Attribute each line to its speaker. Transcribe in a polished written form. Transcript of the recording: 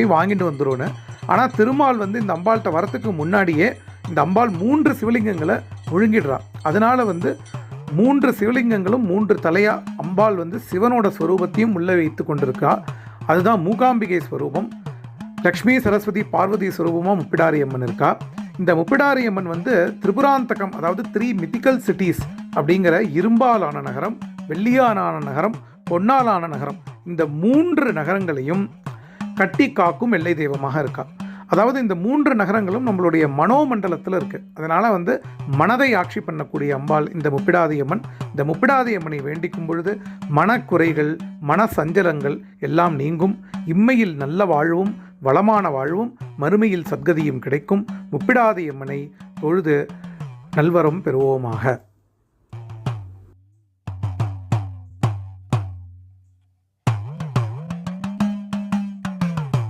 Speaker 1: வாங்கிட்டு வந்துரும்னு. ஆனால் திருமால் வந்து இந்த அம்பாள்கிட்ட வரத்துக்கு முன்னாடியே இந்த அம்பாள் 3 சிவலிங்கங்களை முழுங்கிடுறா. அதனால் வந்து 3 சிவலிங்கங்களும் 3 தலையா அம்பாள் வந்து சிவனோட ஸ்வரூபத்தையும் உள்ளே வைத்து கொண்டிருக்கா. அதுதான் மூகாம்பிகை ஸ்வரூபம். லக்ஷ்மி சரஸ்வதி பார்வதி ஸ்வரூபமாக முப்பிடாரி அம்மன் இருக்கா. இந்த முப்பிடாரி அம்மன் வந்து திரிபுராந்தகம், அதாவது 3 மித்திக்கல் சிட்டிஸ் அப்படிங்கிற இரும்பாலான நகரம், வெள்ளியாலான நகரம், பொன்னாலான நகரம், இந்த 3 நகரங்களையும் கட்டி காக்கும் எல்லை தெய்வமாக இருக்கா. அதாவது இந்த 3 நகரங்களும் நம்மளுடைய மனோமண்டலத்தில் இருக்குது. அதனால் வந்து மனதை ஆட்சி பண்ணக்கூடிய அம்பாள் இந்த முப்பிடாதி அம்மன். இந்த முப்பிடாதி அம்மனை வேண்டிக்கும் பொழுது மனக்குறைகள், மன சஞ்சலங்கள் எல்லாம் நீங்கும். இம்மையில் நல்ல வாழ்வும் வளமான வாழ்வும் மறுமையில் சத்கதியும் கிடைக்கும். முப்பிடாதி அம்மனை தொழுது நல்வரம் பெறுவோமாக.